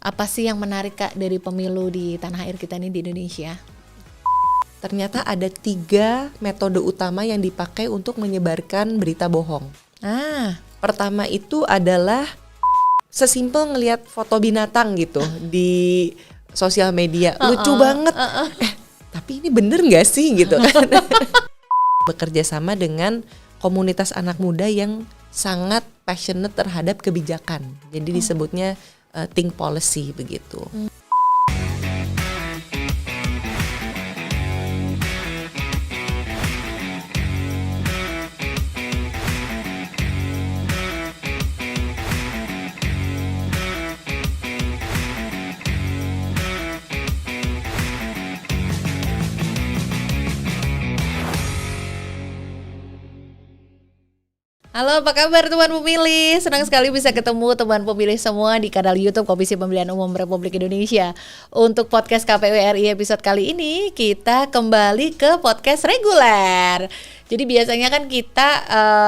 Apa sih yang menarik Kak dari pemilu di tanah air kita ini di Indonesia? Ternyata ada 3 metode utama yang dipakai untuk menyebarkan berita bohong. Pertama itu adalah sesimpel ngelihat foto binatang gitu di sosial media, lucu banget. Tapi ini bener nggak sih gitu kan? Bekerja sama dengan komunitas anak muda yang sangat passionate terhadap kebijakan. Jadi disebutnya think policy begitu. Halo, apa kabar teman pemilih? Senang sekali bisa ketemu teman pemilih semua di kanal YouTube Komisi Pemilihan Umum Republik Indonesia. Untuk podcast KPU RI episode kali ini, kita kembali ke podcast reguler. Jadi biasanya kan kita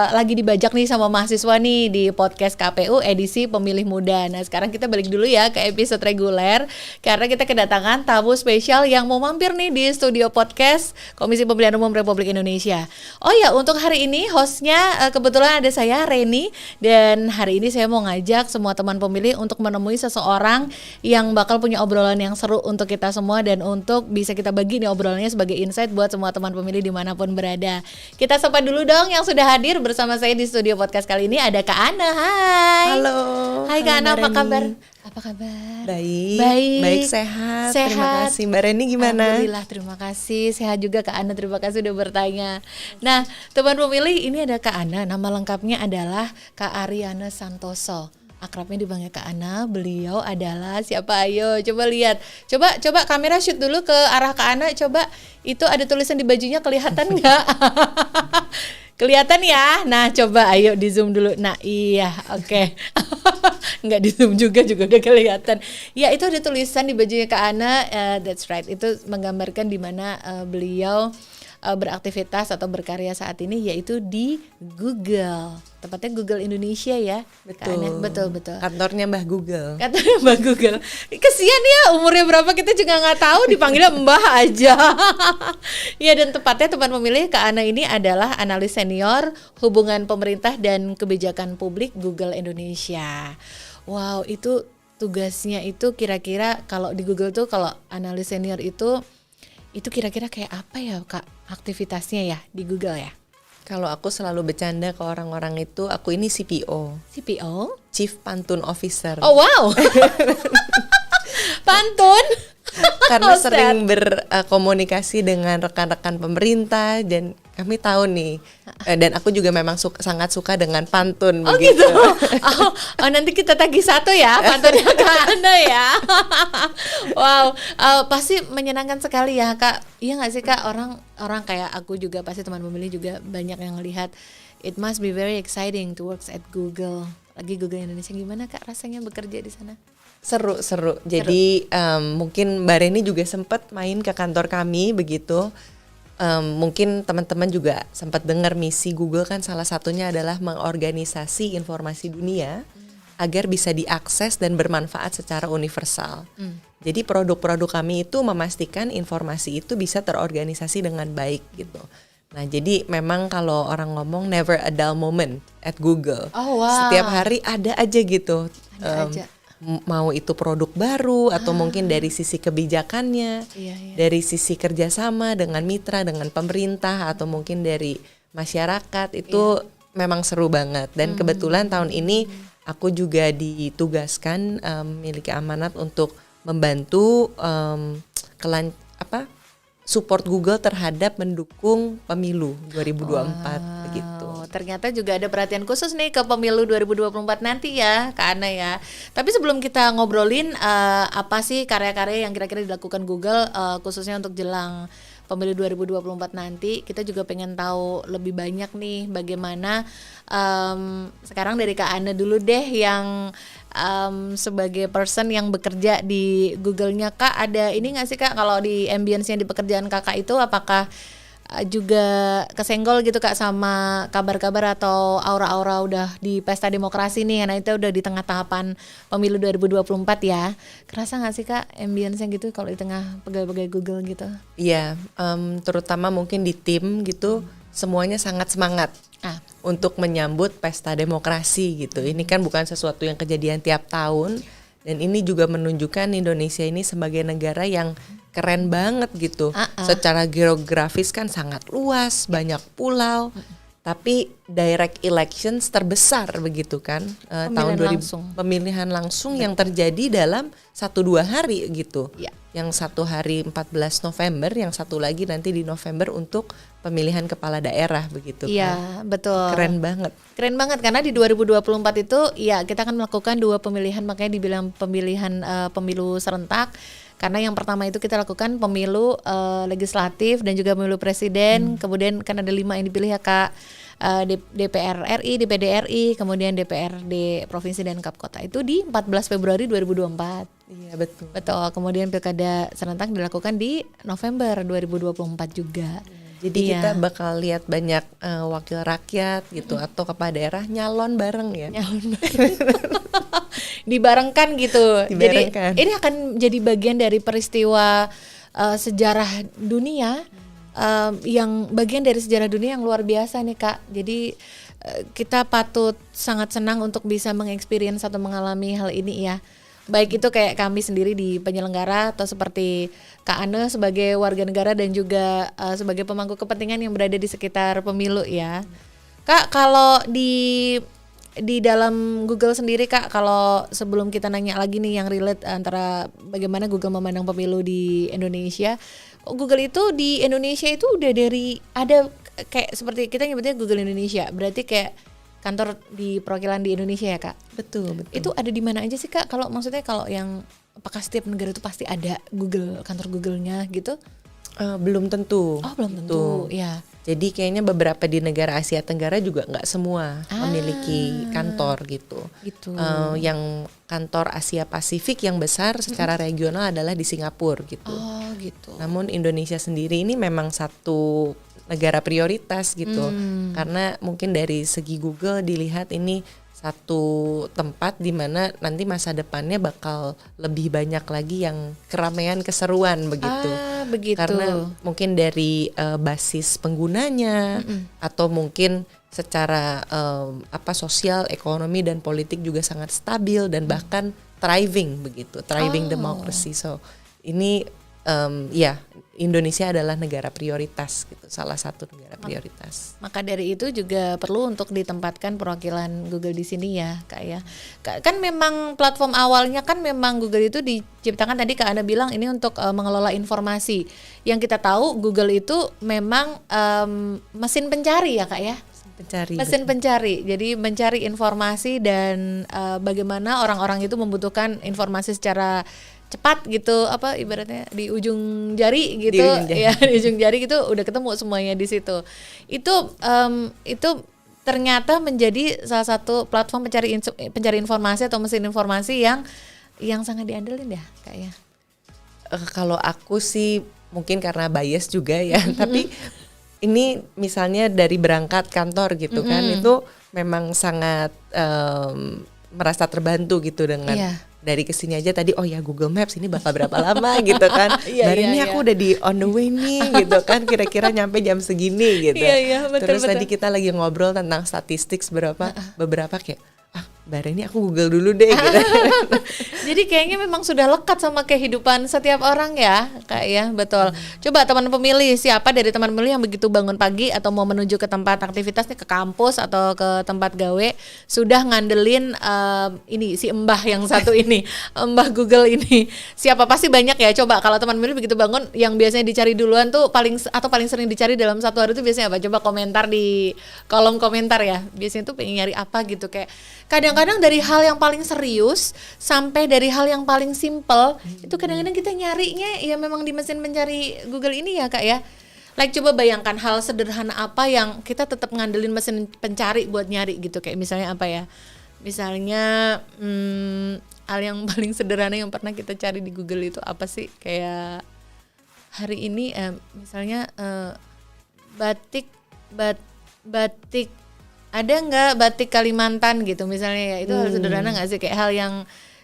lagi dibajak nih sama mahasiswa nih di podcast KPU edisi Pemilih Muda. Nah sekarang kita balik dulu ya ke episode reguler karena kita kedatangan tamu spesial yang mau mampir nih di studio podcast Komisi Pemilihan Umum Republik Indonesia. Oh ya, untuk hari ini hostnya kebetulan ada saya Reni, dan hari ini saya mau ngajak semua teman pemilih untuk menemui seseorang yang bakal punya obrolan yang seru untuk kita semua dan untuk bisa kita bagi nih obrolannya sebagai insight buat semua teman pemilih dimanapun berada. Kita sapa dulu dong yang sudah hadir bersama saya di studio podcast kali ini. Ada Kak Ana. Hai. Halo. Hai Kak Ana, apa kabar? Apa kabar? Baik, sehat. Terima kasih. Mbak Reni gimana? Alhamdulillah, terima kasih. Sehat juga Kak Ana, terima kasih sudah bertanya. Nah, teman pemilih, ini ada Kak Ana. Nama lengkapnya adalah Kak Ariana Santoso. Akrabnya dipanggil Kak Ana. Beliau adalah siapa? Ayo coba lihat. Coba kamera shoot dulu ke arah Kak Ana. Coba itu ada tulisan di bajunya, kelihatan nggak? Kelihatan ya. Nah coba ayo di zoom dulu. Nah iya, oke. Nggak di zoom juga udah kelihatan. Ya itu ada tulisan di bajunya Kak Ana. That's right. Itu menggambarkan di mana beliau beraktivitas atau berkarya saat ini, yaitu di Google. Tepatnya Google Indonesia ya. Betul. Betul. Kantornya Mbah Google. Kantornya Mbah Google. Kesian ya, umurnya berapa kita juga nggak tahu, dipanggilnya Mbah aja. Ya, dan tepatnya teman pemilih, Kak Ana ini adalah analis senior hubungan pemerintah dan kebijakan publik Google Indonesia. Wow, itu tugasnya itu kira-kira kalau di Google tuh, kalau analis senior itu kira-kira kayak apa ya Kak aktivitasnya ya di Google ya? Kalau aku selalu bercanda ke orang-orang itu, aku ini CPO. CPO? Chief Pantun Officer. Oh wow. Pantun? Karena sering berkomunikasi dengan rekan-rekan pemerintah dan kami tahu nih, dan aku juga memang sangat suka dengan pantun. Oh begitu. Gitu. Oh nanti kita tagih satu ya pantunnya Kak Ana ya. Wow, pasti menyenangkan sekali ya Kak. Iya nggak sih Kak, orang kayak aku juga, pasti teman pemilih juga banyak yang ngelihat it must be very exciting to work at Google. Lagi Google Indonesia, gimana Kak rasanya bekerja di sana? Seru. Jadi mungkin Mbak Reni juga sempat main ke kantor kami begitu. Mungkin teman-teman juga sempat dengar misi Google kan salah satunya adalah mengorganisasi informasi dunia agar bisa diakses dan bermanfaat secara universal. Jadi produk-produk kami itu memastikan informasi itu bisa terorganisasi dengan baik gitu. Nah jadi memang kalau orang ngomong never a dull moment at Google. Oh, wow. Setiap hari ada aja gitu. Ada aja. Mau itu produk baru atau mungkin dari sisi kebijakannya, dari sisi kerjasama dengan mitra, dengan pemerintah atau mungkin dari masyarakat itu memang seru banget. Dan kebetulan tahun ini aku juga ditugaskan memiliki amanat untuk membantu support Google terhadap mendukung pemilu 2024 begitu. Ternyata juga ada perhatian khusus nih ke pemilu 2024 nanti ya Kak Ana ya. Tapi sebelum kita ngobrolin apa sih karya-karya yang kira-kira dilakukan Google khususnya untuk jelang pemilu 2024 nanti, kita juga pengen tahu lebih banyak nih bagaimana sekarang dari Kak Ana dulu deh yang sebagai person yang bekerja di Google-nya Kak, ada ini nggak sih Kak kalau di ambience-nya di pekerjaan Kakak itu apakah juga kesenggol gitu Kak sama kabar-kabar atau aura-aura udah di pesta demokrasi nih, karena itu udah di tengah tahapan pemilu 2024 ya. Kerasa nggak sih Kak ambience-nya gitu kalau di tengah pegawai-pegawai Google gitu? Iya, terutama mungkin di tim gitu, semuanya sangat semangat untuk menyambut pesta demokrasi gitu. Ini kan bukan sesuatu yang kejadian tiap tahun, dan ini juga menunjukkan Indonesia ini sebagai negara yang keren banget gitu. Secara geografis kan sangat luas, banyak pulau, tapi direct elections terbesar begitu kan, pemilihan langsung yang terjadi dalam 1-2 hari gitu. Yang satu hari 14 November, yang satu lagi nanti di November untuk pemilihan kepala daerah begitu kan. Iya, betul. Keren banget. Keren banget karena di 2024 itu ya kita akan melakukan 2 pemilihan, makanya dibilang pemilihan pemilu serentak. Karena yang pertama itu kita lakukan pemilu legislatif dan juga pemilu presiden, kemudian kan ada 5 yang dipilih ya Kak, DPR RI, DPD RI, kemudian DPRD Provinsi dan Kap Kota itu di 14 Februari 2024. Iya betul. Betul, kemudian pilkada serentak dilakukan di November 2024 juga. Jadi kita bakal lihat banyak wakil rakyat gitu atau kepala daerah nyalon bareng ya. Nyalon bareng. Dibarengkan gitu. Dibarengkan. Jadi ini akan jadi bagian dari peristiwa sejarah dunia, yang bagian dari sejarah dunia yang luar biasa nih Kak. Jadi kita patut sangat senang untuk bisa mengexperience atau mengalami hal ini ya. Baik itu kayak kami sendiri di penyelenggara atau seperti Kak Ane sebagai warga negara dan juga sebagai pemangku kepentingan yang berada di sekitar pemilu ya. Kak, kalau di dalam Google sendiri Kak, kalau sebelum kita nanya lagi nih yang relate antara bagaimana Google memandang pemilu di Indonesia, Google itu di Indonesia itu udah dari ada kayak seperti kita nyebutnya Google Indonesia, berarti kayak kantor di perwakilan di Indonesia ya Kak? Betul. Itu ada di mana aja sih Kak? Kalau maksudnya kalau yang apakah setiap negara itu pasti ada Google, kantor Google-nya gitu? Belum tentu. Oh belum tentu, ya. Jadi kayaknya beberapa di negara Asia Tenggara juga nggak semua memiliki kantor gitu. Yang kantor Asia Pasifik yang besar secara regional adalah di Singapura gitu. Oh gitu. Namun Indonesia sendiri ini memang satu negara prioritas gitu, karena mungkin dari segi Google dilihat ini satu tempat di mana nanti masa depannya bakal lebih banyak lagi yang keramaian keseruan begitu. Begitu. Karena mungkin dari basis penggunanya atau mungkin secara sosial, ekonomi dan politik juga sangat stabil dan bahkan thriving begitu, thriving democracy. So ini Indonesia adalah negara prioritas gitu, salah satu negara prioritas. Maka dari itu juga perlu untuk ditempatkan perwakilan Google di sini ya Kak ya. Kan memang platform awalnya kan memang Google itu diciptakan tadi Kak Anda bilang ini untuk mengelola informasi. Yang kita tahu Google itu memang mesin pencari ya Kak ya. Mesin pencari, jadi mencari informasi dan bagaimana orang-orang itu membutuhkan informasi secara cepat gitu, ibaratnya di ujung jari gitu, di ujung jari gitu udah ketemu semuanya di situ. Itu ternyata menjadi salah satu platform pencari informasi atau mesin informasi yang sangat diandelin ya Kak ya. Kalau aku sih mungkin karena bias juga ya, tapi ini misalnya dari berangkat kantor gitu kan, itu memang sangat merasa terbantu gitu dengan dari kesini aja tadi, oh ya Google Maps ini bakal berapa lama gitu kan. Ini aku udah di on the way nih gitu kan, kira-kira nyampe jam segini gitu. Betul, terus tadi kita lagi ngobrol tentang statistik beberapa kayak Bara ini aku Google dulu deh gitu. Jadi kayaknya memang sudah lekat sama kehidupan setiap orang ya Kak ya, betul. Coba teman pemilih, siapa dari teman pemilih yang begitu bangun pagi atau mau menuju ke tempat aktivitas nih, ke kampus atau ke tempat gawe, sudah ngandelin ini si Mbah yang satu ini, Mbah Google ini. Siapa pasti banyak ya. Coba kalau teman pemilih begitu bangun, yang biasanya dicari duluan tuh paling sering dicari dalam satu hari itu biasanya apa? Coba komentar di kolom komentar ya. Biasanya tuh pengen nyari apa gitu, kayak kadang-kadang dari hal yang paling serius sampai dari hal yang paling simple, itu kadang-kadang kita nyarinya ya memang di mesin pencari Google ini ya Kak ya. Like coba bayangkan hal sederhana apa yang kita tetap ngandelin mesin pencari buat nyari gitu, kayak misalnya apa ya? Misalnya hal yang paling sederhana yang pernah kita cari di Google itu apa sih? Kayak hari ini misalnya batik ada nggak batik Kalimantan gitu misalnya ya, itu hal sederhana nggak sih, kayak hal yang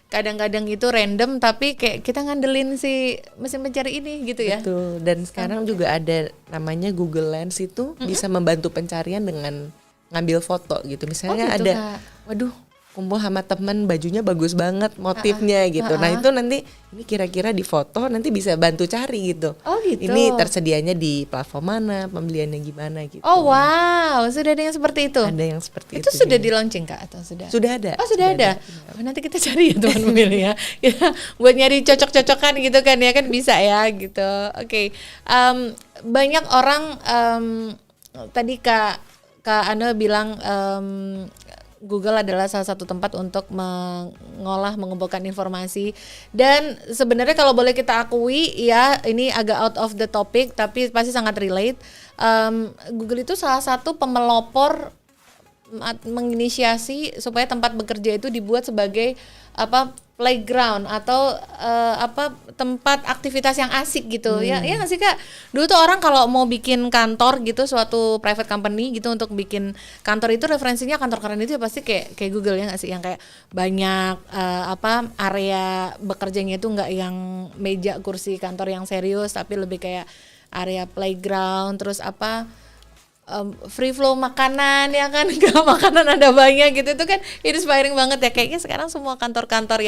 kadang-kadang itu random tapi kayak kita ngandelin si mesin pencari ini gitu ya. Betul. Dan sekarang juga ada namanya Google Lens itu bisa membantu pencarian dengan ngambil foto gitu. Misalnya gitu, ada, Kak. waduh, kumpul sama temen bajunya bagus banget motifnya gitu. Nah itu nanti ini kira-kira di foto nanti bisa bantu cari gitu. Oh gitu. Ini tersedianya di platform mana, pembeliannya gimana gitu. Oh wow, sudah ada yang seperti itu. Ada yang seperti itu. Itu sudah juga. di launching Kak atau sudah? Sudah ada. Oh sudah ada. Oh, nanti kita cari ya teman pemilih ya. Kita buat nyari cocok-cocokan gitu kan ya, kan bisa ya gitu. Oke. Banyak orang tadi Kak Ana bilang Google adalah salah satu tempat untuk mengumpulkan informasi, dan sebenarnya kalau boleh kita akui ya, ini agak out of the topic tapi pasti sangat relate. Google itu salah satu pemelopor menginisiasi supaya tempat bekerja itu dibuat sebagai playground atau tempat aktivitas yang asik gitu. Ya nggak sih Kak? Dulu tuh orang kalau mau bikin kantor gitu, suatu private company gitu, untuk bikin kantor itu referensinya kantor keren itu ya pasti kayak Google ya nggak sih, yang kayak banyak area bekerjanya itu nggak yang meja kursi kantor yang serius, tapi lebih kayak area playground, terus free flow makanan ya kan, makanan ada banyak gitu, itu kan inspiring banget ya. Kayaknya sekarang semua kantor-kantor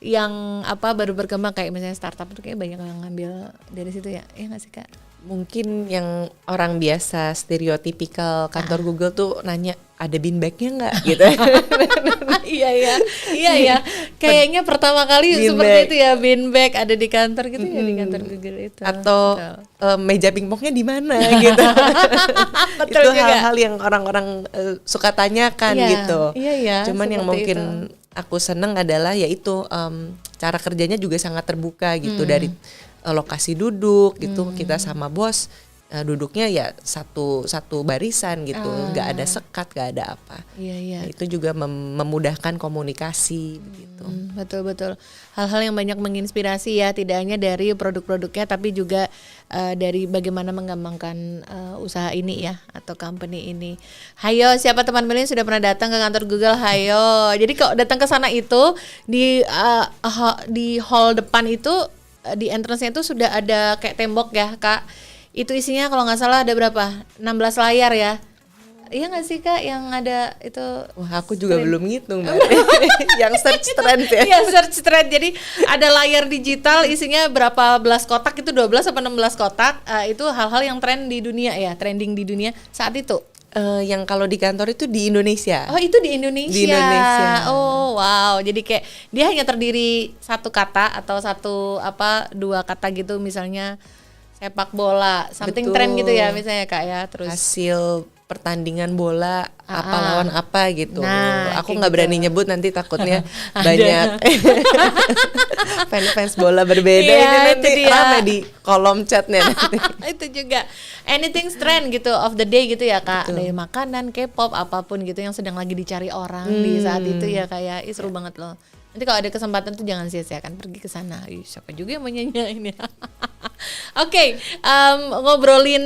yang baru berkembang kayak misalnya startup itu kayak banyak yang ngambil dari situ ya nggak sih Kak? Mungkin yang orang biasa stereotipikal kantor Google tuh nanya ada bean bagnya nggak gitu. Iya kayaknya pertama kali seperti itu ya, bean bag ada di kantor gitu ya, di kantor Google itu. Atau meja pingpongnya di mana gitu. Betul itu juga. hal-hal yang orang-orang suka tanyakan gitu. Iya, cuman yang mungkin itu. aku seneng adalah yaitu cara kerjanya juga sangat terbuka gitu, dari lokasi duduk gitu, kita sama bos duduknya ya satu barisan gitu, nggak ada sekat, nggak ada apa. Iya. Nah, itu juga memudahkan komunikasi begitu. Betul. Hal-hal yang banyak menginspirasi ya, tidak hanya dari produk-produknya tapi juga dari bagaimana mengembangkan usaha ini ya, atau company ini. Hayo, siapa teman milenial sudah pernah datang ke kantor Google? Hayo. Jadi kalau datang ke sana itu di hall depan itu, di entrance-nya itu sudah ada kayak tembok ya Kak. Itu isinya kalau nggak salah ada berapa? 16 layar ya. Iya nggak sih Kak yang ada itu? Wah aku juga belum ngitung yang search trend ya. Iya search trend, jadi ada layar digital isinya berapa belas kotak, itu 12 atau 16 kotak. Itu hal-hal yang trending di dunia saat itu. Yang kalau di kantor itu di Indonesia. Oh itu di Indonesia. Di Indonesia. Oh wow, jadi kayak dia hanya terdiri satu kata atau dua kata gitu, misalnya sepak bola, something trend gitu ya misalnya Kak ya, terus hasil pertandingan bola apa lawan apa gitu. Nah, aku nggak berani nyebut nanti takutnya Ada. banyak fans bola berbeda ini nanti rame di kolom chatnya nanti. Itu juga anything trend gitu of the day gitu ya Kak. Betul. Dari makanan, K-pop, apapun gitu yang sedang lagi dicari orang di saat itu ya kayak seru banget loh. Nanti kalau ada kesempatan tuh jangan sia-siakan pergi ke sana. Siapa juga yang mau nyanyiin ya. Oke, ngobrolin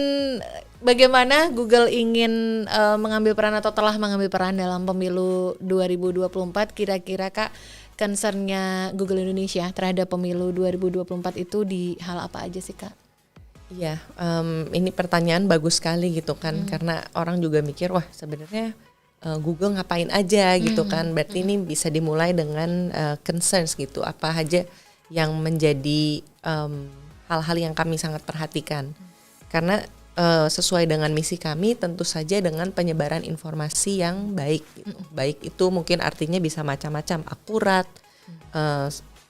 bagaimana Google ingin mengambil peran atau telah mengambil peran dalam pemilu 2024. Kira-kira Kak, concernnya Google Indonesia terhadap pemilu 2024 itu di hal apa aja sih Kak? Iya, ini pertanyaan bagus sekali gitu kan, karena orang juga mikir wah sebenarnya Google ngapain aja gitu kan. Berarti ini bisa dimulai dengan concerns gitu, apa aja yang menjadi hal-hal yang kami sangat perhatikan. Karena sesuai dengan misi kami tentu saja dengan penyebaran informasi yang baik gitu. Baik itu mungkin artinya bisa macam-macam, akurat,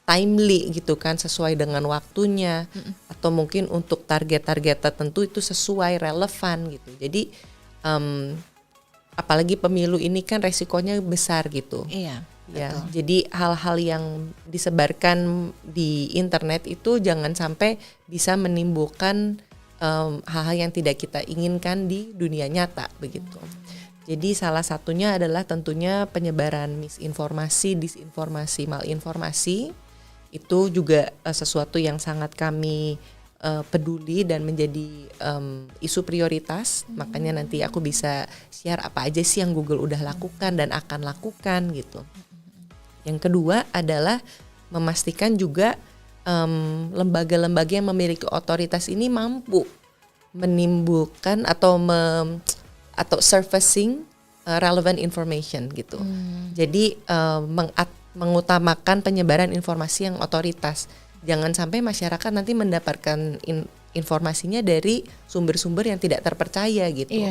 timely gitu kan, sesuai dengan waktunya, atau mungkin untuk target-target tertentu itu sesuai, relevan gitu. Jadi apalagi pemilu ini kan resikonya besar gitu. Iya. Ya, jadi hal-hal yang disebarkan di internet itu jangan sampai bisa menimbulkan hal-hal yang tidak kita inginkan di dunia nyata begitu. Jadi salah satunya adalah tentunya penyebaran misinformasi, disinformasi, malinformasi. Itu juga sesuatu yang sangat kami peduli dan menjadi isu prioritas. Makanya nanti aku bisa share apa aja sih yang Google udah lakukan dan akan lakukan gitu. Yang kedua adalah memastikan juga lembaga-lembaga yang memiliki otoritas ini mampu menimbulkan atau surfacing relevant information gitu. Jadi mengutamakan penyebaran informasi yang otoritas. Jangan sampai masyarakat nanti mendapatkan informasinya dari sumber-sumber yang tidak terpercaya gitu.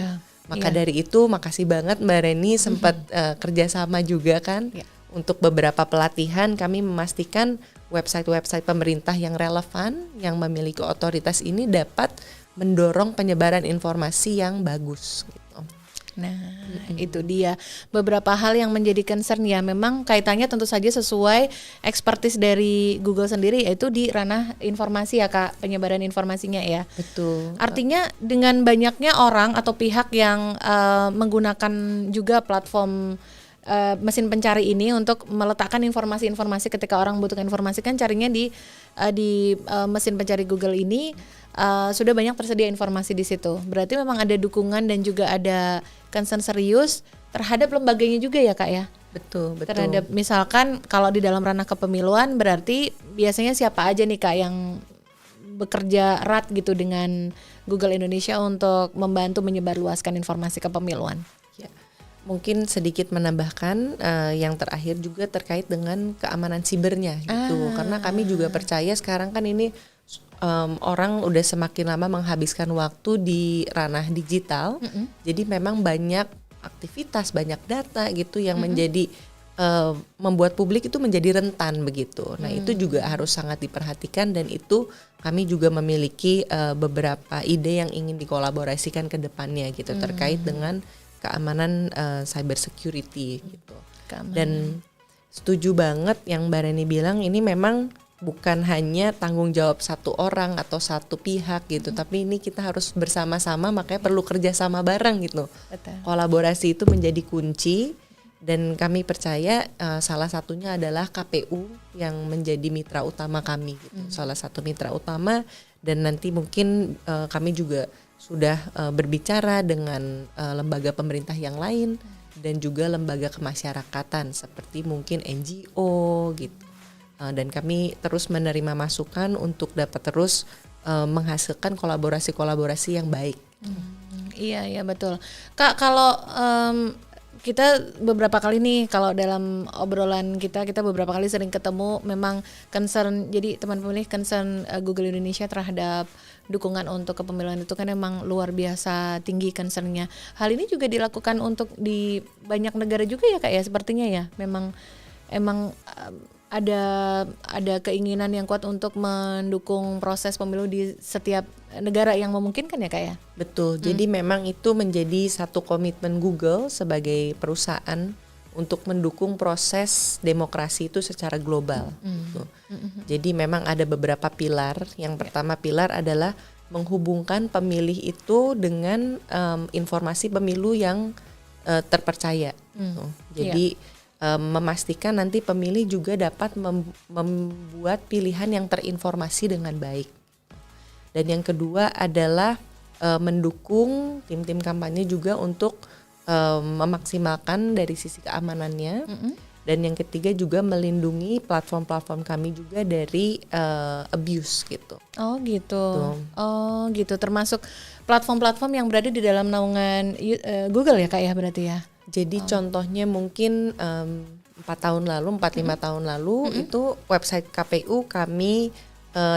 Maka dari itu makasih banget Mbak Reni sempat kerjasama juga kan. Untuk beberapa pelatihan kami memastikan website-website pemerintah yang relevan, yang memiliki otoritas ini dapat mendorong penyebaran informasi yang bagus gitu. Nah, itu dia beberapa hal yang menjadi concern ya. Memang kaitannya tentu saja sesuai expertise dari Google sendiri, yaitu di ranah informasi ya Kak, penyebaran informasinya ya. Betul. Artinya dengan banyaknya orang atau pihak yang menggunakan juga platform mesin pencari ini untuk meletakkan informasi-informasi ketika orang membutuhkan informasi, kan carinya di mesin pencari Google ini. Sudah banyak tersedia informasi di situ. Berarti memang ada dukungan dan juga ada concern serius terhadap lembaganya juga ya Kak ya. Betul. Terhadap misalkan kalau di dalam ranah kepemiluan berarti biasanya siapa aja nih Kak yang bekerja erat gitu dengan Google Indonesia untuk membantu menyebarluaskan informasi kepemiluan. Ya. Mungkin sedikit menambahkan yang terakhir juga terkait dengan keamanan sibernya gitu. Karena kami juga percaya sekarang kan ini orang udah semakin lama menghabiskan waktu di ranah digital, jadi memang banyak aktivitas, banyak data gitu yang menjadi membuat publik itu menjadi rentan begitu. Nah itu juga harus sangat diperhatikan dan itu kami juga memiliki beberapa ide yang ingin dikolaborasikan ke depannya gitu terkait dengan keamanan cyber security gitu. Dan setuju banget yang Mbak Reni bilang, ini memang bukan hanya tanggung jawab satu orang atau satu pihak gitu, tapi ini kita harus bersama-sama, makanya perlu kerjasama bareng gitu. Betul. Kolaborasi itu menjadi kunci dan kami percaya salah satunya adalah KPU yang menjadi mitra utama kami gitu. Salah satu mitra utama, dan nanti mungkin kami juga sudah berbicara dengan lembaga pemerintah yang lain dan juga lembaga kemasyarakatan seperti mungkin NGO gitu. Dan kami terus menerima masukan untuk dapat terus menghasilkan kolaborasi-kolaborasi yang baik. Iya betul. Kak, kalau kita beberapa kali nih, kalau dalam obrolan kita beberapa kali sering ketemu, memang concern, jadi teman pemilih concern Google Indonesia terhadap dukungan untuk kepemiluan itu kan emang luar biasa tinggi concernnya. Hal ini juga dilakukan untuk di banyak negara juga ya Kak ya, sepertinya ya. Memang ada keinginan yang kuat untuk mendukung proses pemilu di setiap negara yang memungkinkan ya Kak ya? Betul, jadi memang itu menjadi satu komitmen Google sebagai perusahaan untuk mendukung proses demokrasi itu secara global. Gitu. Jadi memang ada beberapa pilar. Yang pertama pilar adalah menghubungkan pemilih itu dengan informasi pemilu yang terpercaya. Gitu. Jadi memastikan nanti pemilih juga dapat membuat pilihan yang terinformasi dengan baik. Dan yang kedua adalah mendukung tim-tim kampanye juga untuk memaksimalkan dari sisi keamanannya. Dan yang ketiga juga melindungi platform-platform kami juga dari abuse gitu. Oh gitu. Oh gitu, termasuk platform-platform yang berada di dalam naungan Google ya Kak ya berarti ya? Jadi contohnya mungkin 4-5 tahun lalu itu website KPU kami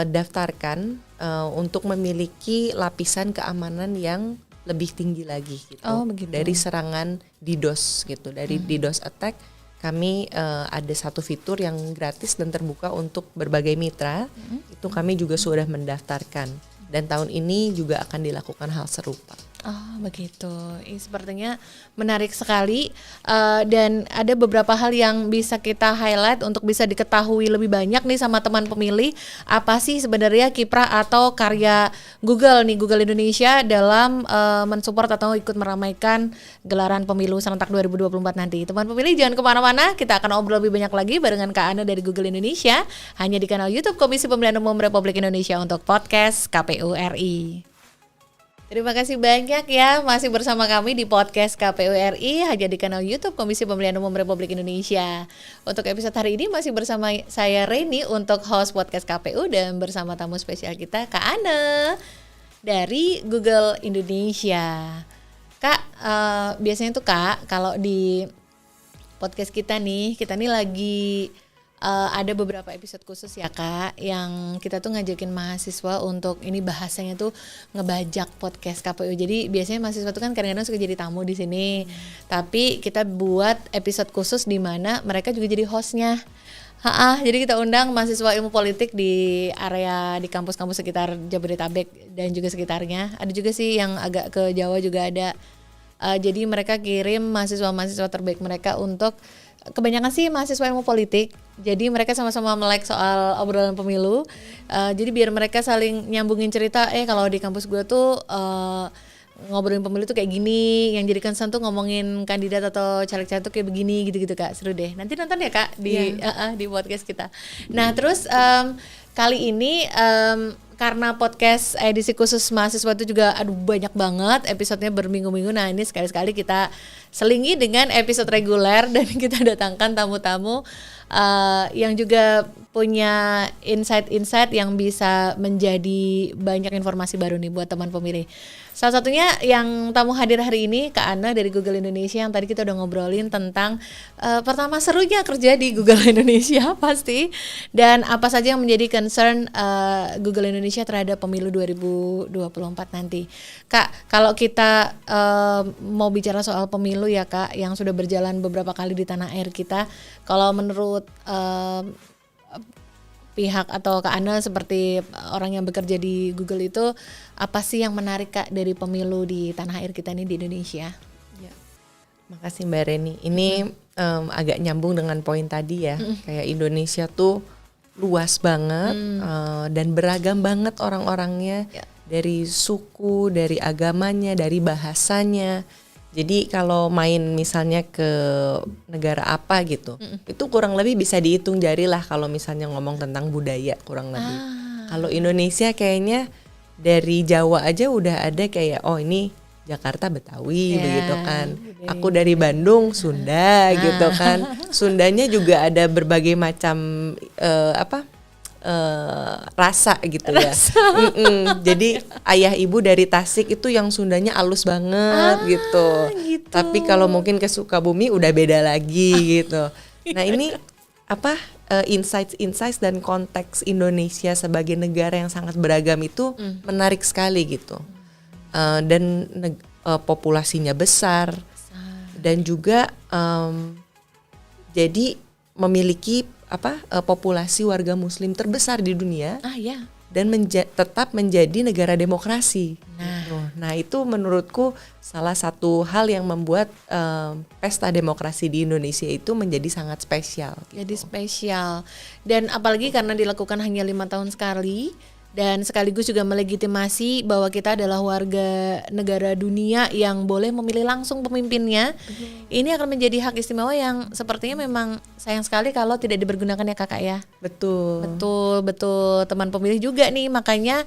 daftarkan untuk memiliki lapisan keamanan yang lebih tinggi lagi gitu. Dari serangan DDoS gitu, dari DDoS attack kami ada satu fitur yang gratis dan terbuka untuk berbagai mitra. Itu kami juga sudah mendaftarkan dan tahun ini juga akan dilakukan hal serupa. Oh begitu, sepertinya menarik sekali, dan ada beberapa hal yang bisa kita highlight untuk bisa diketahui lebih banyak nih sama teman pemilih. Apa sih sebenarnya kiprah atau karya Google Indonesia dalam mensupport atau ikut meramaikan gelaran pemilu serentak 2024 nanti. Teman pemilih jangan kemana-mana, kita akan ngobrol lebih banyak lagi barengan Kak Ana dari Google Indonesia, hanya di kanal YouTube Komisi Pemilihan Umum Republik Indonesia untuk podcast KPU RI. Terima kasih banyak ya masih bersama kami di podcast KPU RI hanya di kanal YouTube Komisi Pemilihan Umum Republik Indonesia. Untuk episode hari ini masih bersama saya Reni untuk host podcast KPU dan bersama tamu spesial kita Kak Ana dari Google Indonesia. Kak, biasanya tuh Kak kalau di podcast kita nih lagi ada beberapa episode khusus ya Kak, yang kita tuh ngajakin mahasiswa untuk ini bahasanya tuh ngebajak podcast KPU. Jadi biasanya mahasiswa tuh kan kadang-kadang suka jadi tamu di sini, tapi kita buat episode khusus di mana mereka juga jadi hostnya. Jadi kita undang mahasiswa ilmu politik di area di kampus-kampus sekitar Jabodetabek dan juga sekitarnya. Ada juga sih yang agak ke Jawa juga ada. Jadi mereka kirim mahasiswa-mahasiswa terbaik mereka untuk, kebanyakan sih mahasiswa ilmu politik. Jadi mereka sama-sama melek soal obrolan pemilu. Jadi biar mereka saling nyambungin cerita. Kalau di kampus gue tuh ngobrolin pemilu tuh kayak gini. Yang jadi concern tuh ngomongin kandidat atau caleg-caleg tuh kayak begini gitu-gitu Kak. Seru deh. Nanti nonton ya Kak di podcast kita. Nah terus kali ini karena podcast edisi khusus mahasiswa itu juga banyak banget episodenya berminggu-minggu. Nah ini sekali-sekali kita selingi dengan episode reguler dan kita datangkan tamu-tamu yang juga punya insight-insight yang bisa menjadi banyak informasi baru nih buat teman pemilih. Salah satunya yang tamu hadir hari ini Kak Ana dari Google Indonesia, yang tadi kita udah ngobrolin tentang pertama serunya kerja di Google Indonesia pasti, dan apa saja yang menjadi concern Google Indonesia terhadap pemilu 2024 nanti. Kak, kalau kita mau bicara soal pemilu ya Kak, yang sudah berjalan beberapa kali di tanah air kita, kalau menurut pihak atau Kak Ana seperti orang yang bekerja di Google itu, apa sih yang menarik Kak dari pemilu di tanah air kita ini di Indonesia? Ya, makasih Mbak Reni. Ini agak nyambung dengan poin tadi ya, kayak Indonesia tuh luas banget dan beragam banget orang-orangnya, dari suku, dari agamanya, dari bahasanya. Jadi kalau main misalnya ke negara apa gitu, itu kurang lebih bisa dihitung jari lah kalau misalnya ngomong tentang budaya kurang lebih. Kalau Indonesia kayaknya dari Jawa aja udah ada kayak, oh ini Jakarta Betawi begitu kan. Aku dari Bandung Sunda gitu kan. Sundanya juga ada berbagai macam rasa gitu ya. Jadi ayah ibu dari Tasik itu yang Sundanya halus banget gitu. Tapi kalau mungkin ke Sukabumi udah beda lagi gitu. Nah ini insights dan konteks Indonesia sebagai negara yang sangat beragam itu menarik sekali gitu. Dan populasinya besar dan juga jadi memiliki populasi warga muslim terbesar di dunia dan tetap menjadi negara demokrasi. Nah itu menurutku salah satu hal yang membuat pesta demokrasi di Indonesia itu menjadi sangat spesial gitu. Jadi spesial, dan apalagi karena dilakukan hanya 5 tahun sekali, dan sekaligus juga melegitimasi bahwa kita adalah warga negara dunia yang boleh memilih langsung pemimpinnya. Ini akan menjadi hak istimewa yang sepertinya memang sayang sekali kalau tidak dipergunakan ya Kakak ya. Betul. Teman pemilih juga nih, makanya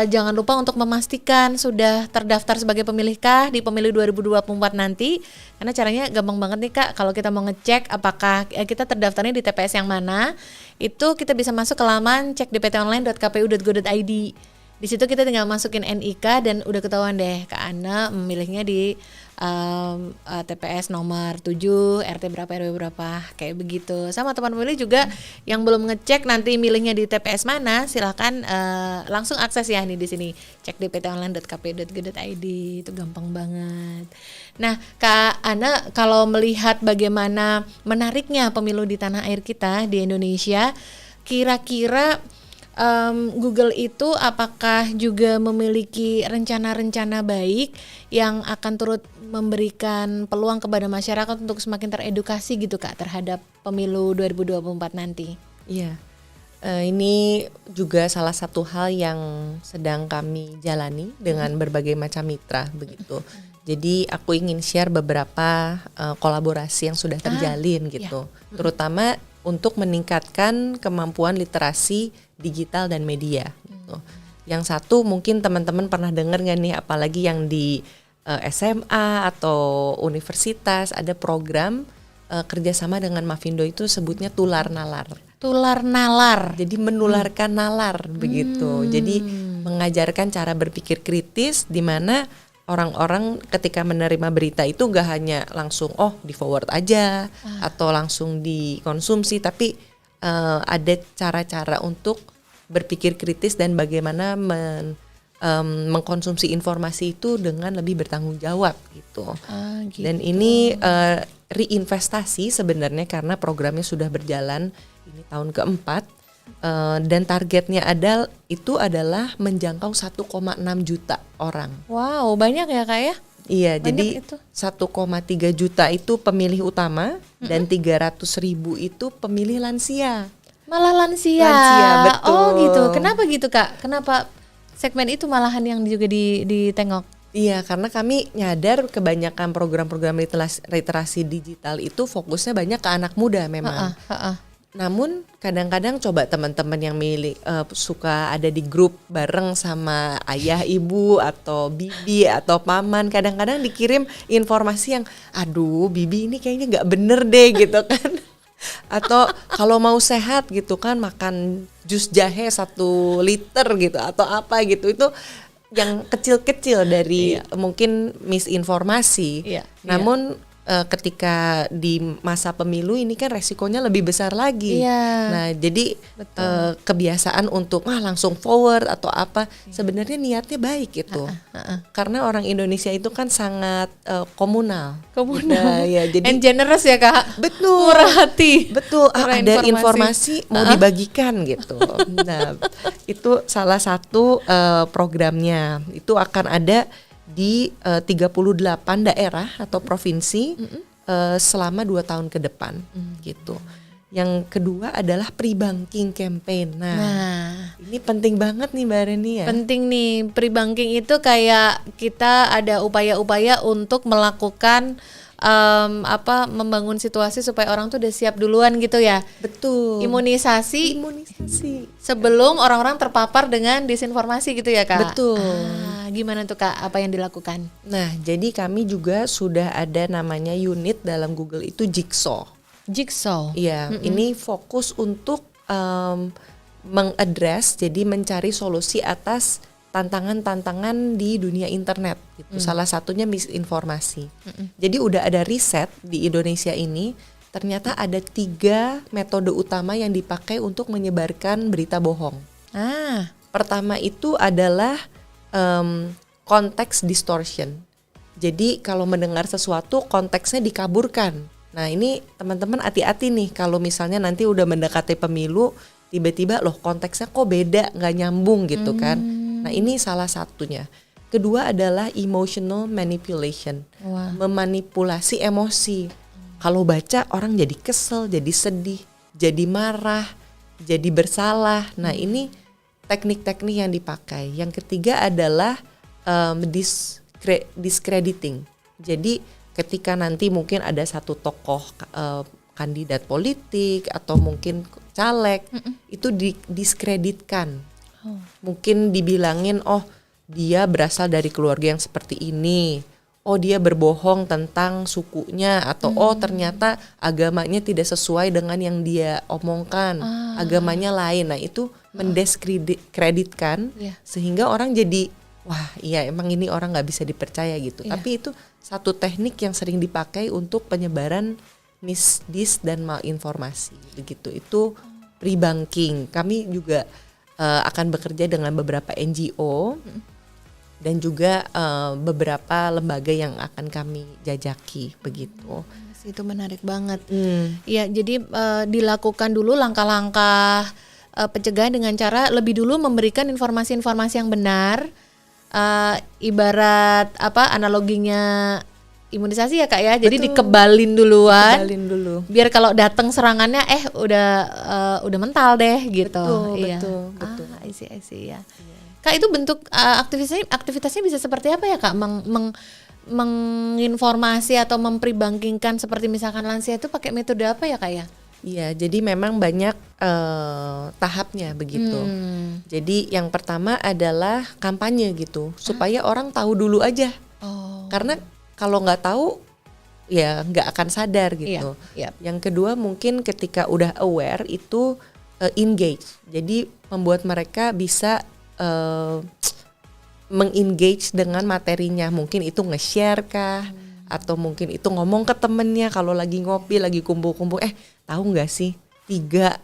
jangan lupa untuk memastikan sudah terdaftar sebagai pemilihkah di pemilu 2024 nanti. Karena caranya gampang banget nih Kak, kalau kita mau ngecek apakah kita terdaftarnya di TPS yang mana, itu kita bisa masuk ke laman cekdptonline.kpu.go.id. Di situ kita tinggal masukin NIK dan udah ketahuan deh Kak Ana memilihnya di TPS nomor 7, RT berapa, RW berapa, kayak begitu. Sama teman pemilih juga yang belum ngecek nanti milihnya di TPS mana, silakan langsung akses ya nih di sini cekdptonline.kpu.go.id, itu gampang banget. Nah, Kak Ana, kalau melihat bagaimana menariknya pemilu di tanah air kita di Indonesia, kira-kira Google itu apakah juga memiliki rencana-rencana baik yang akan turut memberikan peluang kepada masyarakat untuk semakin teredukasi gitu Kak terhadap pemilu 2024 nanti? Iya. Ini juga salah satu hal yang sedang kami jalani dengan berbagai macam mitra begitu. Jadi aku ingin share beberapa kolaborasi yang sudah terjalin gitu, terutama untuk meningkatkan kemampuan literasi digital dan media. Gitu. Yang satu mungkin teman-teman pernah dengar nggak nih, apalagi yang di SMA atau universitas ada program kerjasama dengan Mavindo itu sebutnya Tular Nalar. Tular nalar. Jadi menularkan nalar begitu. Jadi mengajarkan cara berpikir kritis di mana orang-orang ketika menerima berita itu nggak hanya langsung di forward aja atau langsung dikonsumsi, tapi ada cara-cara untuk berpikir kritis dan bagaimana mengkonsumsi informasi itu dengan lebih bertanggung jawab gitu. Gitu. Dan ini reinvestasi sebenarnya karena programnya sudah berjalan ini tahun keempat dan targetnya adalah menjangkau 1,6 juta orang. Wow, banyak ya Kak ya? Iya, Banyak jadi itu. 1,3 juta itu pemilih utama dan 300.000 itu pemilih lansia. Malah lansia. Lansia, betul. Oh gitu. Kenapa gitu Kak? Kenapa segmen itu malahan yang juga ditengok? Iya, karena kami nyadar kebanyakan program-program literasi digital itu fokusnya banyak ke anak muda memang. Namun kadang-kadang coba teman-teman yang suka ada di grup bareng sama ayah, ibu atau bibi atau paman, kadang-kadang dikirim informasi yang aduh bibi ini kayaknya nggak bener deh gitu kan. Atau kalau mau sehat gitu kan makan jus jahe 1 liter gitu atau apa gitu, itu yang kecil-kecil dari mungkin misinformasi. Namun ketika di masa pemilu ini kan resikonya lebih besar lagi. Nah, jadi kebiasaan untuk langsung forward atau apa sebenarnya niatnya baik itu. Karena orang Indonesia itu kan sangat komunal. Nah, ya, jadi and generous ya Kak. Betul. Murah hati. Betul. Murah Ada informasi mau dibagikan gitu. Nah, itu salah satu programnya. Itu akan ada di 38 daerah atau provinsi selama 2 tahun ke depan gitu. Yang kedua adalah pre-banking campaign. Nah, ini penting banget nih Mbak Reni ya. Penting nih, pre-banking itu kayak kita ada upaya-upaya untuk melakukan membangun situasi supaya orang tuh udah siap duluan gitu ya. Betul. Imunisasi sebelum orang-orang terpapar dengan disinformasi gitu ya Kak. Betul. Gimana tuh Kak, apa yang dilakukan? Nah, jadi kami juga sudah ada namanya unit dalam Google itu Jigsaw. Iya, ini fokus untuk mengadres, jadi mencari solusi atas tantangan-tantangan di dunia internet gitu. Salah satunya misinformasi. Jadi udah ada riset di Indonesia ini, ternyata ada 3 metode utama yang dipakai untuk menyebarkan berita bohong. Pertama itu adalah konteks distortion. Jadi kalau mendengar sesuatu konteksnya dikaburkan. Nah, ini teman-teman hati-hati nih kalau misalnya nanti udah mendekati pemilu tiba-tiba loh konteksnya kok beda, nggak nyambung gitu kan. Nah, ini salah satunya. Kedua adalah emotional manipulation. Memanipulasi emosi. Kalau baca orang jadi kesel, jadi sedih, jadi marah, jadi bersalah. Nah, ini teknik-teknik yang dipakai. Yang ketiga adalah discrediting. Jadi ketika nanti mungkin ada satu tokoh kandidat politik atau mungkin caleg itu didiskreditkan. Mungkin dibilangin dia berasal dari keluarga yang seperti ini. Dia berbohong tentang sukunya atau ternyata agamanya tidak sesuai dengan yang dia omongkan. Agamanya lain. Nah, itu mendiskreditkan sehingga orang jadi wah iya emang ini orang nggak bisa dipercaya gitu. Tapi itu satu teknik yang sering dipakai untuk penyebaran dis dan malinformasi begitu. Itu pre-banking. Kami juga akan bekerja dengan beberapa NGO dan juga beberapa lembaga yang akan kami jajaki begitu. Itu menarik banget. Ya, jadi dilakukan dulu langkah-langkah pencegahan dengan cara lebih dulu memberikan informasi-informasi yang benar. Ibarat analoginya imunisasi ya Kak ya. Jadi dikebalin duluan. Dikebalin dulu. Biar kalau datang serangannya udah mental deh gitu. Betul. I see ya. Kak, itu bentuk aktivitasnya bisa seperti apa ya Kak? Menginformasi atau mempribangkingkan seperti misalkan lansia itu pakai metode apa ya Kak ya? Iya, jadi memang banyak tahapnya begitu. Jadi yang pertama adalah kampanye gitu, supaya orang tahu dulu aja. Karena kalau nggak tahu, ya nggak akan sadar gitu. Yang kedua mungkin ketika udah aware itu engage. Jadi membuat mereka bisa mengengage dengan materinya. Mungkin itu nge-share kah? Atau mungkin itu ngomong ke temennya kalau lagi ngopi, lagi kumpul-kumpul, tahu nggak sih 3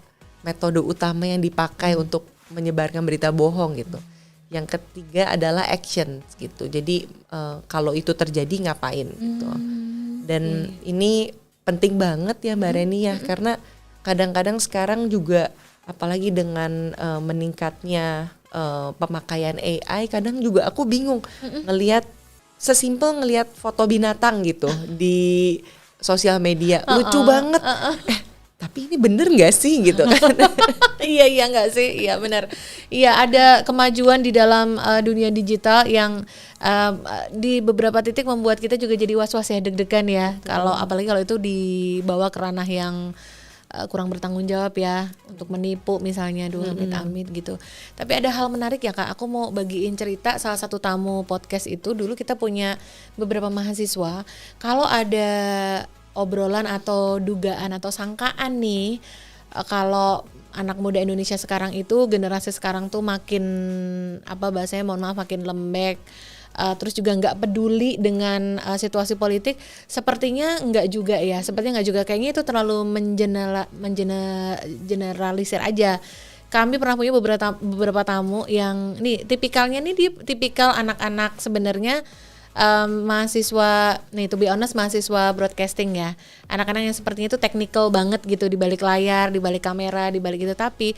metode utama yang dipakai untuk menyebarkan berita bohong gitu. Yang ketiga adalah action gitu. Jadi kalau itu terjadi ngapain gitu. Dan ini penting banget ya Mbak Reni ya, karena kadang-kadang sekarang juga apalagi dengan meningkatnya pemakaian AI, kadang juga aku bingung ngelihat foto binatang gitu di sosial media, lucu banget. Tapi ini bener nggak sih gitu kan? Iya nggak sih, iya benar. Iya, ada kemajuan di dalam dunia digital yang di beberapa titik membuat kita juga jadi was-was ya, deg-degan ya. Apalagi kalau itu dibawa ke ranah yang kurang bertanggung jawab ya, untuk menipu misalnya, amit-amit gitu. Tapi ada hal menarik ya Kak, aku mau bagiin cerita salah satu tamu podcast itu. Dulu kita punya beberapa mahasiswa, kalau ada obrolan atau dugaan atau sangkaan nih, kalau anak muda Indonesia sekarang itu, generasi sekarang tuh makin bahasanya mohon maaf makin lembek, terus juga nggak peduli dengan situasi politik. Sepertinya nggak juga ya, kayaknya itu terlalu mengeneralisir aja. Kami pernah punya beberapa tamu yang tipikalnya dia tipikal anak-anak sebenarnya, mahasiswa to be honest, mahasiswa broadcasting ya, anak-anak yang sepertinya itu technical banget gitu, di balik layar, di balik kamera, di balik gitu. Tapi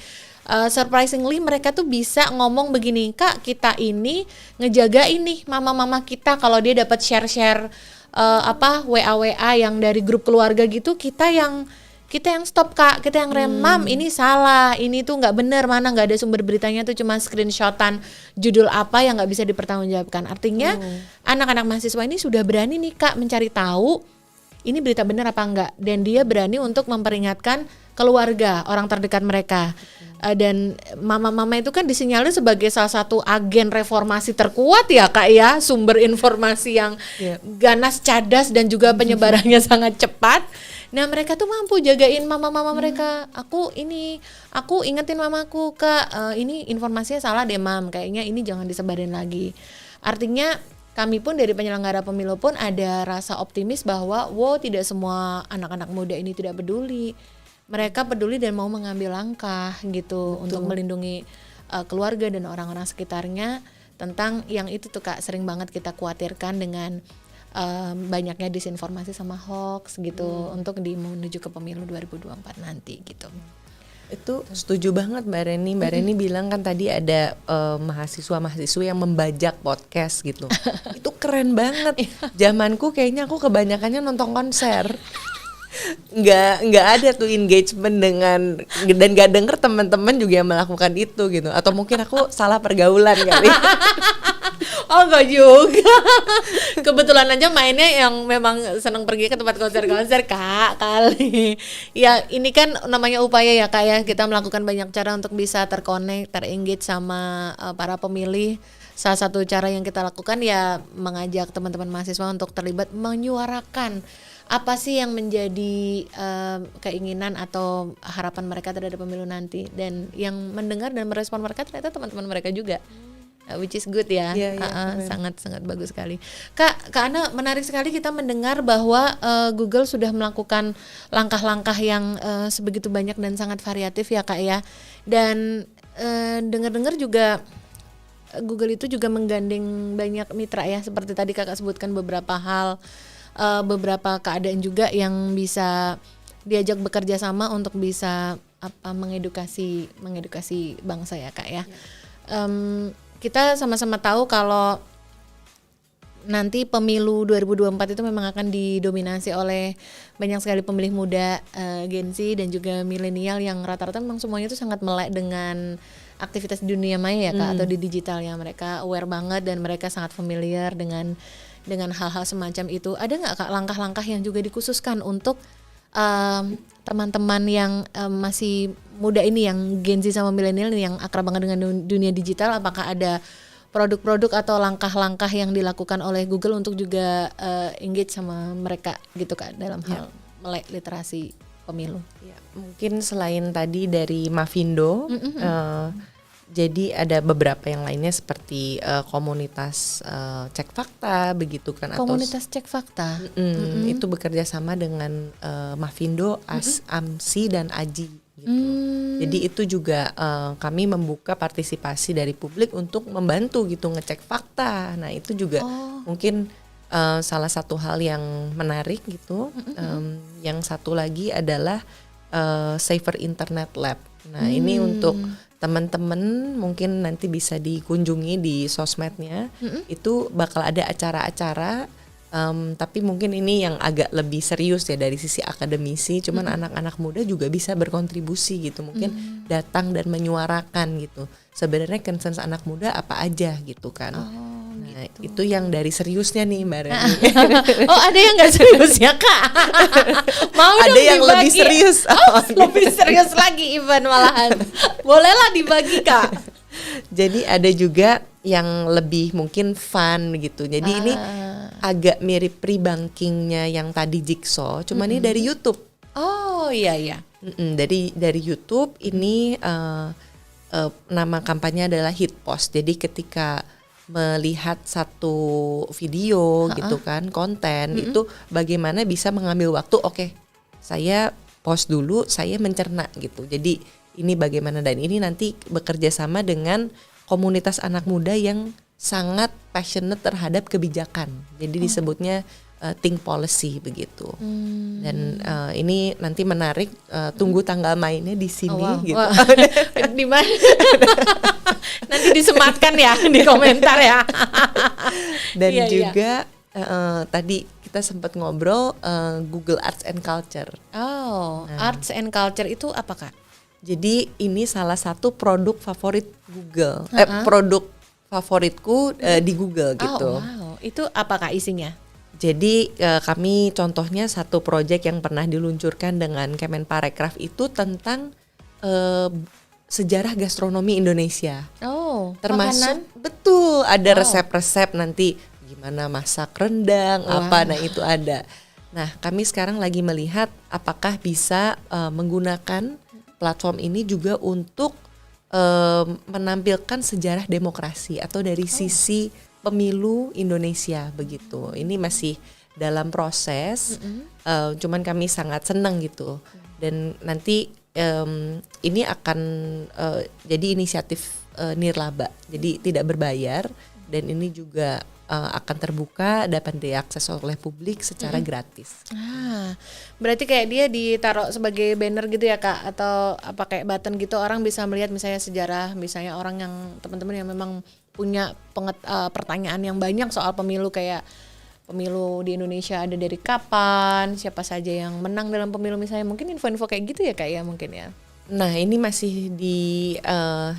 surprisingly mereka tuh bisa ngomong begini, Kak, kita ini ngejaga ini mama-mama kita, kalau dia dapat share WA yang dari grup keluarga gitu, kita yang stop Kak, kita yang rem, Mam ini salah, ini tuh nggak benar, mana nggak ada sumber beritanya, tuh cuma screenshotan judul apa yang nggak bisa dipertanggungjawabkan. Artinya anak-anak mahasiswa ini sudah berani nih Kak mencari tahu ini berita benar apa enggak, dan dia berani untuk memperingatkan keluarga, orang terdekat mereka. Dan mama-mama itu kan disinyalir sebagai salah satu agen reformasi terkuat ya Kak ya, sumber informasi yang ganas, cadas, dan juga penyebarannya sangat cepat. Nah mereka tuh mampu jagain mama-mama mereka. Aku ingetin mamaku, Kak, ini informasinya salah deh Mam, kayaknya ini jangan disebarin lagi. Artinya kami pun dari penyelenggara pemilu pun ada rasa optimis bahwa tidak semua anak-anak muda ini tidak peduli. Mereka peduli dan mau mengambil langkah gitu. Betul. Untuk melindungi keluarga dan orang-orang sekitarnya tentang yang itu tuh Kak, sering banget kita khawatirkan dengan banyaknya disinformasi sama hoax gitu untuk menuju ke pemilu 2024 nanti gitu. Itu setuju banget Mbak Reni. Mbak Reni bilang kan tadi ada mahasiswa-mahasiswa yang membajak podcast gitu. Itu keren banget. Zamanku kayaknya aku kebanyakannya nonton konser. Nggak ada tuh engagement dengan, dan nggak denger teman-teman juga yang melakukan itu gitu. Atau mungkin aku salah pergaulan kali. Oh enggak juga. Kebetulan aja mainnya yang memang senang pergi ke tempat konser-konser Kak kali. Ya ini kan namanya upaya ya Kak ya. Kita melakukan banyak cara untuk bisa terconnect, terengage sama para pemilih. Salah satu cara yang kita lakukan ya mengajak teman-teman mahasiswa untuk terlibat menyuarakan apa sih yang menjadi keinginan atau harapan mereka terhadap pemilu nanti. Dan yang mendengar dan merespon mereka ternyata teman-teman mereka juga. Which is good ya, sangat bagus sekali. Kak Ana, menarik sekali kita mendengar bahwa Google sudah melakukan langkah-langkah yang sebegitu banyak dan sangat variatif ya Kak ya. Dan dengar-dengar juga Google itu juga menggandeng banyak mitra ya, seperti tadi Kakak sebutkan beberapa hal, beberapa keadaan juga yang bisa diajak bekerja sama untuk bisa mengedukasi bangsa ya Kak ya. Kita sama-sama tahu kalau nanti pemilu 2024 itu memang akan didominasi oleh banyak sekali pemilih muda, Gen Z dan juga milenial yang rata-rata memang semuanya itu sangat melek dengan aktivitas di dunia maya ya Kak, atau di digital ya. Mereka aware banget dan mereka sangat familiar dengan hal-hal semacam itu. Ada nggak Kak langkah-langkah yang juga dikhususkan untuk teman-teman yang masih muda ini, yang Gen Z sama milenial yang akrab banget dengan dunia digital? Apakah ada produk-produk atau langkah-langkah yang dilakukan oleh Google untuk juga engage sama mereka gitu Kak dalam hal melek literasi pemilu? Ya, mungkin selain tadi dari Mavindo, jadi ada beberapa yang lainnya seperti komunitas Cek Fakta begitu kan. Komunitas Cek Fakta itu bekerja sama dengan Mavindo, AMSI dan AJI gitu. Jadi itu juga kami membuka partisipasi dari publik untuk membantu gitu ngecek fakta. Nah itu juga mungkin salah satu hal yang menarik gitu. Yang satu lagi adalah Safer Internet Lab. Nah ini untuk teman-teman mungkin nanti bisa dikunjungi di sosmednya. Itu bakal ada acara-acara, tapi mungkin ini yang agak lebih serius ya dari sisi akademisi. Cuman anak-anak muda juga bisa berkontribusi gitu, mungkin datang dan menyuarakan gitu. Sebenarnya concern anak muda apa aja gitu kan. Nah itu yang dari seriusnya nih Mbak Reni. Oh ada yang nggak serius ya Kak? Mau ada dong yang dibagi. lebih serius. Lebih serius lagi even malahan. Bolehlah dibagi Kak. Jadi ada juga yang lebih mungkin fun gitu. Jadi ini agak mirip pre-bankingnya yang tadi Jigsaw, cuman ini dari YouTube. Oh iya. Dari YouTube ini nama kampanye adalah Hit Post. Jadi ketika melihat satu video gitu kan, konten itu bagaimana bisa mengambil waktu, oke, saya post dulu, saya mencerna gitu. Jadi ini bagaimana, dan ini nanti bekerja sama dengan komunitas anak muda yang sangat passionate terhadap kebijakan. Jadi disebutnya Think Policy begitu. Dan ini nanti menarik, tunggu tanggal mainnya di sini gitu. Di mana? Nanti disematkan ya di komentar ya. Dan juga tadi kita sempat ngobrol Google Arts and Culture. Arts and Culture itu apa Kak? Jadi ini salah satu produk favorit Google. Produk favoritku di Google gitu. Itu apa Kak isinya? Jadi kami contohnya satu proyek yang pernah diluncurkan dengan Kemenparekraf itu tentang sejarah gastronomi Indonesia. Termasuk makanan? Betul, ada resep-resep nanti gimana masak rendang, apa, nah itu ada. Nah kami sekarang lagi melihat apakah bisa menggunakan platform ini juga untuk menampilkan sejarah demokrasi atau dari sisi pemilu Indonesia begitu. Ini masih dalam proses, cuman kami sangat senang gitu. Dan nanti ini akan jadi inisiatif nirlaba, jadi tidak berbayar, dan ini juga akan terbuka, dapat diakses oleh publik secara gratis. Berarti kayak dia ditaruh sebagai banner gitu ya Kak, atau apa kayak button gitu, orang bisa melihat misalnya sejarah, misalnya orang yang teman-teman yang memang punya pertanyaan yang banyak soal pemilu, kayak pemilu di Indonesia ada dari kapan, siapa saja yang menang dalam pemilu misalnya, mungkin info-info kayak gitu ya Kak ya mungkin ya. Nah ini masih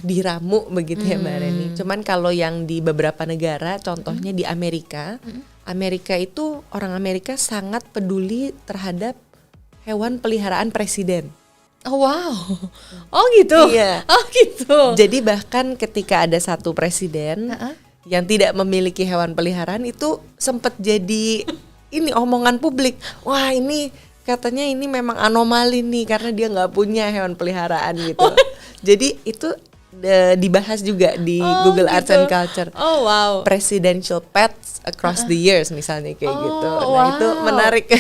diramu begitu ya Mbak Reni. Cuman kalau yang di beberapa negara, contohnya di Amerika, Amerika itu orang Amerika sangat peduli terhadap hewan peliharaan presiden. Oh wow, oh gitu. Iya. Oh gitu. Jadi bahkan ketika ada satu presiden yang tidak memiliki hewan peliharaan, itu sempat jadi ini omongan publik. Wah ini katanya ini memang anomali nih karena dia nggak punya hewan peliharaan gitu. Jadi itu dibahas juga di Google Arts and Culture. Oh wow. Presidential pets across the years misalnya kayak gitu. Nah itu menarik.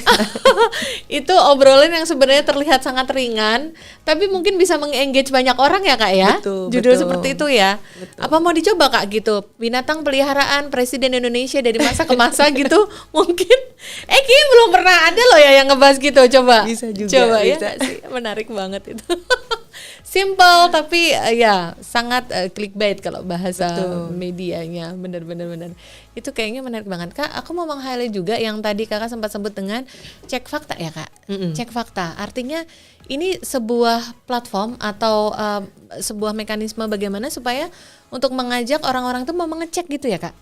Itu obrolan yang sebenarnya terlihat sangat ringan, tapi mungkin bisa meng-engage banyak orang ya Kak ya. Judul seperti itu ya. Apa mau dicoba Kak gitu? Binatang peliharaan Presiden Indonesia dari masa ke masa gitu mungkin. Kayaknya belum pernah ada loh ya yang ngebahas gitu. Coba. Bisa juga. Coba bisa ya. Menarik banget itu. Simple tapi ya sangat clickbait kalau bahasa Betul. medianya. Benar. Itu kayaknya menarik banget. Kak, aku mau meng-highlight juga yang tadi Kakak sempat sebut dengan cek fakta ya, Kak. Cek fakta. Artinya ini sebuah platform atau sebuah mekanisme bagaimana supaya untuk mengajak orang-orang tuh mau mengecek gitu ya, Kak.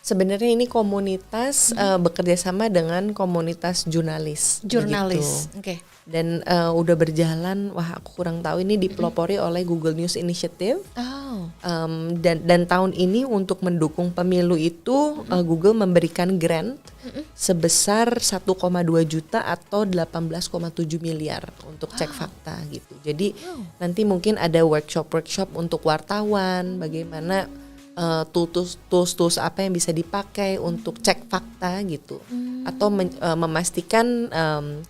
Sebenarnya ini komunitas bekerja sama dengan komunitas jurnalis. Jurnalis. Begitu. Oke. Dan udah berjalan, wah aku kurang tahu, ini dipelopori oleh Google News Initiative. Oh. Dan tahun ini untuk mendukung pemilu itu Google memberikan grant sebesar 1,2 juta atau 18,7 miliar untuk cek fakta gitu. Jadi nanti mungkin ada workshop untuk wartawan, bagaimana tools apa yang bisa dipakai untuk cek fakta gitu, atau memastikan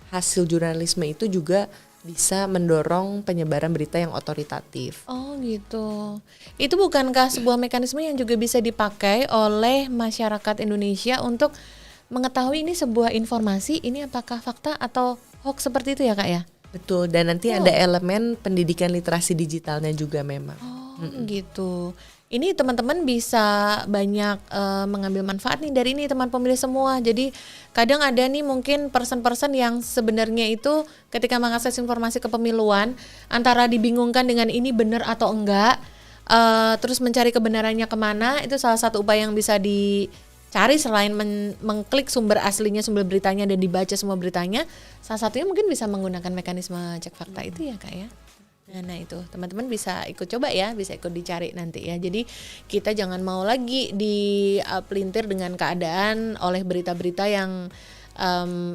hasil jurnalisme itu juga bisa mendorong penyebaran berita yang otoritatif. Oh gitu. Itu bukankah sebuah mekanisme yang juga bisa dipakai oleh masyarakat Indonesia untuk mengetahui ini sebuah informasi, ini apakah fakta atau hoax seperti itu ya, Kak ya? Betul, dan nanti ada elemen pendidikan literasi digitalnya juga memang. Gitu. Ini teman-teman bisa banyak mengambil manfaat nih dari ini teman pemilih semua. Jadi kadang ada nih mungkin person-person yang sebenarnya itu ketika mengakses informasi kepemiluan antara dibingungkan dengan ini benar atau enggak, terus mencari kebenarannya kemana, itu salah satu upaya yang bisa dicari selain mengklik sumber aslinya, sumber beritanya dan dibaca semua beritanya. Salah satunya mungkin bisa menggunakan mekanisme cek fakta itu ya, Kak ya. Nah itu teman-teman bisa ikut coba ya, bisa ikut dicari nanti ya. Jadi kita jangan mau lagi dipelintir dengan keadaan oleh berita-berita yang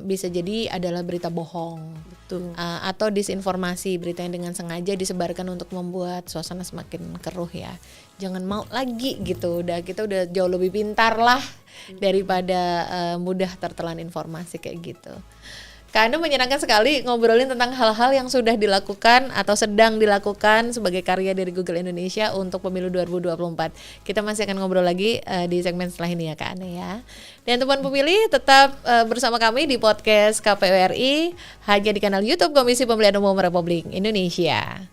bisa jadi adalah berita bohong. Betul. Atau disinformasi, berita yang dengan sengaja disebarkan untuk membuat suasana semakin keruh ya. Jangan mau lagi gitu, kita udah jauh lebih pintar lah daripada mudah tertelan informasi kayak gitu. Karena menyenangkan sekali ngobrolin tentang hal-hal yang sudah dilakukan atau sedang dilakukan sebagai karya dari Google Indonesia untuk pemilu 2024. Kita masih akan ngobrol lagi di segmen setelah ini ya, Kak Ane ya. Dan teman pemilih tetap bersama kami di podcast KPU RI hanya di kanal YouTube Komisi Pemilihan Umum Republik Indonesia.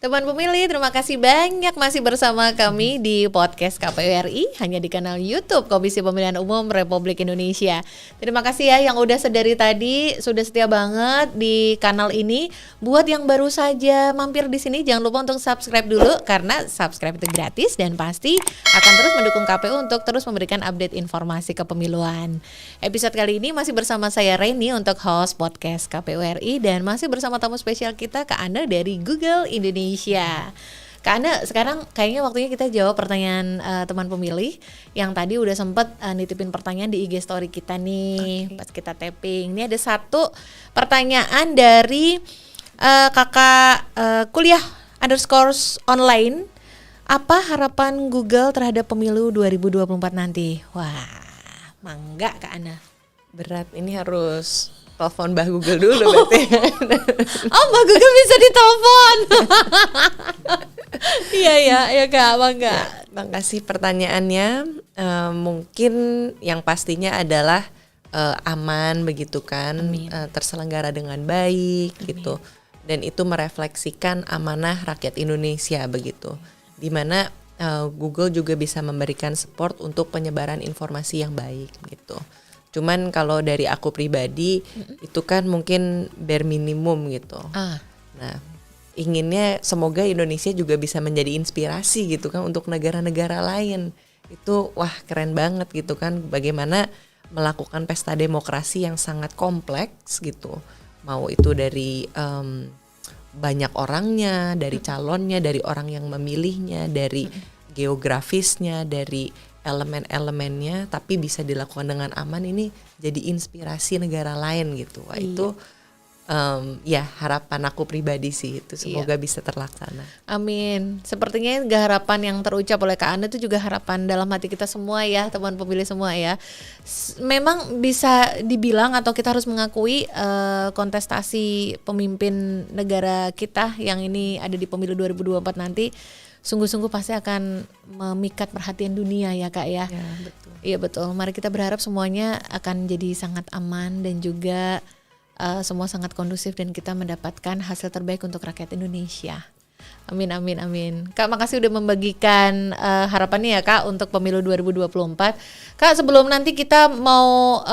Teman pemilih, terima kasih banyak masih bersama kami di podcast KPU RI hanya di kanal YouTube Komisi Pemilihan Umum Republik Indonesia. Terima kasih ya yang udah sedari tadi, sudah setia banget di kanal ini. Buat yang baru saja mampir di sini, jangan lupa untuk subscribe dulu karena subscribe itu gratis dan pasti akan terus mendukung KPU untuk terus memberikan update informasi kepemiluan. Episode kali ini masih bersama saya Reni untuk host podcast KPU RI dan masih bersama tamu spesial kita Kak Ana dari Google Indonesia. Karena sekarang kayaknya waktunya kita jawab pertanyaan teman pemilih yang tadi udah sempet nitipin pertanyaan di IG story kita nih pas kita tapping. Ini ada satu pertanyaan dari kakak kuliah _ online. Apa harapan Google terhadap pemilu 2024 nanti? Wah, mangga Kak Ana. Berat, ini harus telepon Mbah Google dulu berarti. Oh, Mbah Google bisa ditelepon. Iya Kak, mangga. Ya, makasih pertanyaannya. Mungkin yang pastinya adalah aman begitu kan, terselenggara dengan baik. Amin. Gitu. Dan itu merefleksikan amanah rakyat Indonesia begitu. Di mana Google juga bisa memberikan support untuk penyebaran informasi yang baik gitu. Cuman kalau dari aku pribadi itu kan mungkin bare minimum gitu. Nah, inginnya semoga Indonesia juga bisa menjadi inspirasi gitu kan untuk negara-negara lain. Itu wah keren banget gitu kan, bagaimana melakukan pesta demokrasi yang sangat kompleks gitu. Mau itu dari banyak orangnya, dari calonnya, dari orang yang memilihnya, dari geografisnya, dari elemen-elemennya, tapi bisa dilakukan dengan aman. Ini jadi inspirasi negara lain gitu. Wah, itu ya harapan aku pribadi sih, itu semoga bisa terlaksana. Amin. Sepertinya harapan yang terucap oleh Kak Ana itu juga harapan dalam hati kita semua ya, teman pemilih semua ya. Memang bisa dibilang atau kita harus mengakui kontestasi pemimpin negara kita yang ini ada di pemilu 2024 nanti sungguh-sungguh pasti akan memikat perhatian dunia ya Kak ya. Ya, betul. Iya betul. Mari kita berharap semuanya akan jadi sangat aman dan juga semua sangat kondusif dan kita mendapatkan hasil terbaik untuk rakyat Indonesia. Amin, amin, amin. Kak, makasih udah membagikan harapannya ya Kak untuk pemilu 2024. Kak, sebelum nanti kita mau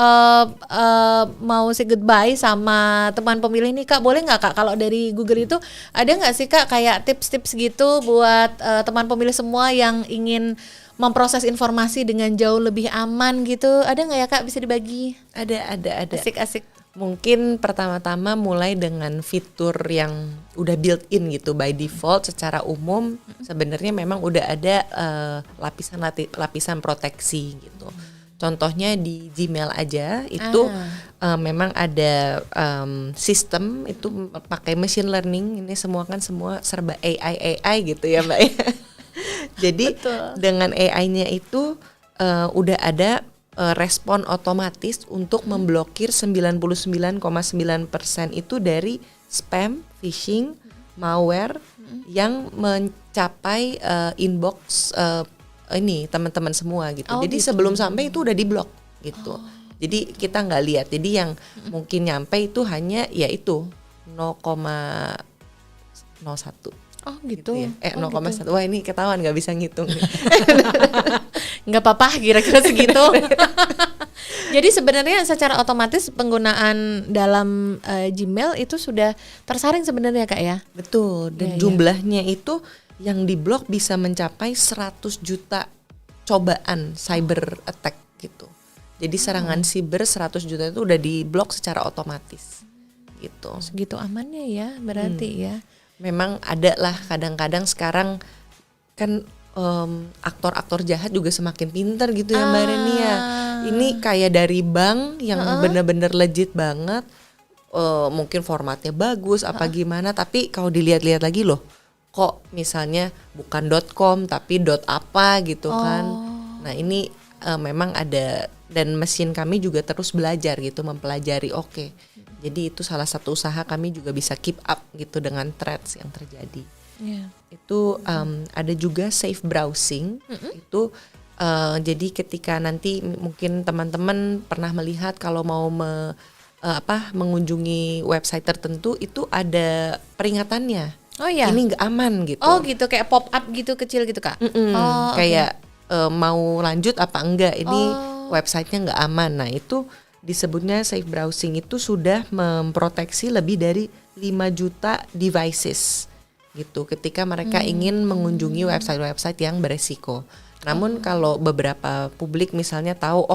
say goodbye sama teman pemilih nih Kak, boleh nggak Kak kalau dari Google itu ada nggak sih Kak kayak tips-tips gitu buat teman pemilih semua yang ingin memproses informasi dengan jauh lebih aman gitu? Ada nggak ya Kak, bisa dibagi? Ada. Asik-asik. Mungkin pertama-tama mulai dengan fitur yang udah built-in gitu by default. Secara umum sebenarnya memang udah ada lapisan proteksi gitu. Contohnya di Gmail aja itu memang ada sistem itu pakai machine learning. Ini semua serba AI gitu ya Mbak ya. Jadi dengan AI-nya itu udah ada respon otomatis untuk memblokir 99,9% itu dari spam, phishing, malware yang mencapai inbox ini teman-teman semua gitu. Jadi sebelum sampai itu udah diblok gitu. Jadi kita nggak lihat. Jadi yang mungkin nyampe itu hanya ya itu 0,01. Oh gitu ya. 0,1. Wah ini ketahuan nggak bisa ngitung. Nggak apa-apa, kira-kira segitu. Jadi sebenarnya secara otomatis penggunaan dalam Gmail itu sudah tersaring sebenarnya Kak ya? Betul. Dan jumlahnya itu yang diblok bisa mencapai 100 juta cobaan cyber attack gitu. Jadi serangan siber 100 juta itu udah diblok secara otomatis gitu. Segitu amannya ya berarti ya. Memang ada lah kadang-kadang sekarang kan aktor-aktor jahat juga semakin pintar gitu ya Mbak Renia. Ini kayak dari bank yang benar-benar legit banget, mungkin formatnya bagus apa gimana, tapi kalau dilihat-lihat lagi loh, kok misalnya bukan .com tapi .apa gitu kan. Nah ini memang ada, dan mesin kami juga terus belajar gitu, mempelajari. Jadi itu salah satu usaha kami juga bisa keep up gitu dengan threats yang terjadi. Itu ada juga safe browsing. Itu jadi ketika nanti mungkin teman-teman pernah melihat kalau mau mengunjungi website tertentu itu ada peringatannya. Ini nggak aman gitu. Oh gitu, kayak pop up gitu kecil gitu Kak. Kayak mau lanjut apa enggak, ini websitenya nggak aman. Nah itu disebutnya safe browsing, itu sudah memproteksi lebih dari 5 juta devices gitu ketika mereka ingin mengunjungi website-website yang beresiko. Namun kalau beberapa publik misalnya tahu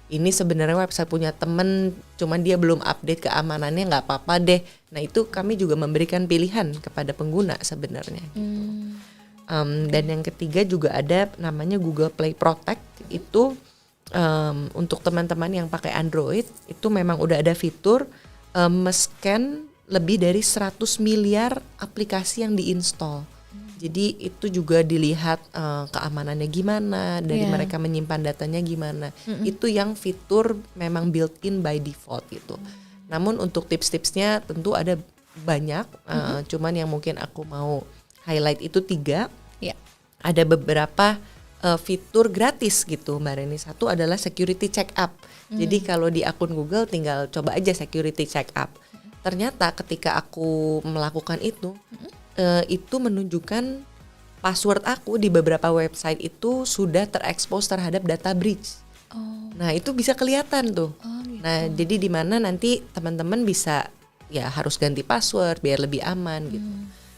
ini sebenarnya website punya temen, cuman dia belum update keamanannya, nggak apa-apa deh. Nah itu kami juga memberikan pilihan kepada pengguna sebenarnya gitu. Dan yang ketiga juga ada namanya Google Play Protect. Itu untuk teman-teman yang pakai Android itu memang udah ada fitur men-scan lebih dari 100 miliar aplikasi yang diinstal. Jadi itu juga dilihat keamanannya gimana, dari mereka menyimpan datanya gimana. Itu yang fitur memang built-in by default gitu. Namun untuk tips-tipsnya tentu ada banyak, cuman yang mungkin aku mau highlight itu 3. Ada beberapa fitur gratis gitu Mbak Reni. Satu adalah security check up. Jadi kalau di akun Google tinggal coba aja security check up. Ternyata ketika aku melakukan itu menunjukkan password aku di beberapa website itu sudah terekspos terhadap data breach. Nah itu bisa kelihatan tuh. Gitu. Nah jadi di mana nanti teman-teman bisa ya harus ganti password biar lebih aman gitu.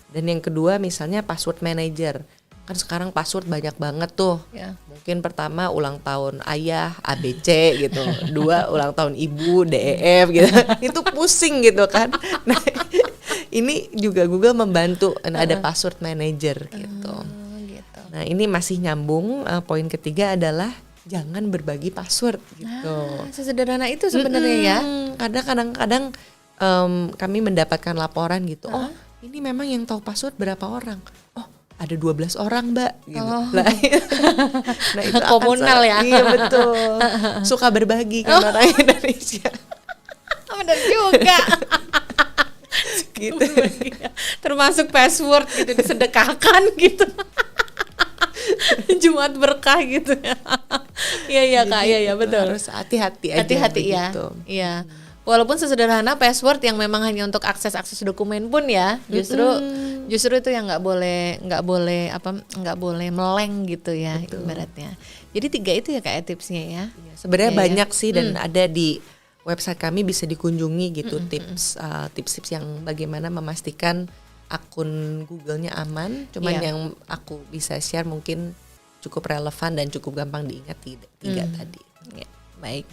Dan yang kedua misalnya password manager. Kan sekarang password banyak banget tuh. Mungkin pertama ulang tahun ayah ABC gitu, 2 ulang tahun ibu DEF gitu. Itu pusing gitu kan. Nah, ini juga Google membantu, ada password manager gitu. Nah, ini masih nyambung. Poin ketiga adalah jangan berbagi password gitu. Sesederhana itu sebenarnya ya. Kadang-kadang kami mendapatkan laporan gitu. Ini memang yang tahu password berapa orang? Ada 12 orang Mbak gitu. Nah itu komunal ya. Iya betul. Suka berbagi kan orang Indonesia. Benar juga. Gitu. Termasuk password gitu disedekahkan gitu. Jumat berkah gitu ya. Iya Kak, iya betul. Harus hati-hati aja. Hati-hati ya. Iya. Walaupun sesederhana password yang memang hanya untuk akses dokumen pun ya, justru itu yang nggak boleh meleng gitu ya. Betul. Ibaratnya. Jadi 3 itu ya kayak tipsnya ya. Sebenarnya banyak sih dan ada di website kami, bisa dikunjungi gitu tips-tips yang bagaimana memastikan akun Google-nya aman. Cuman yang aku bisa share mungkin cukup relevan dan cukup gampang diingat, 3 tadi. Ya, baik.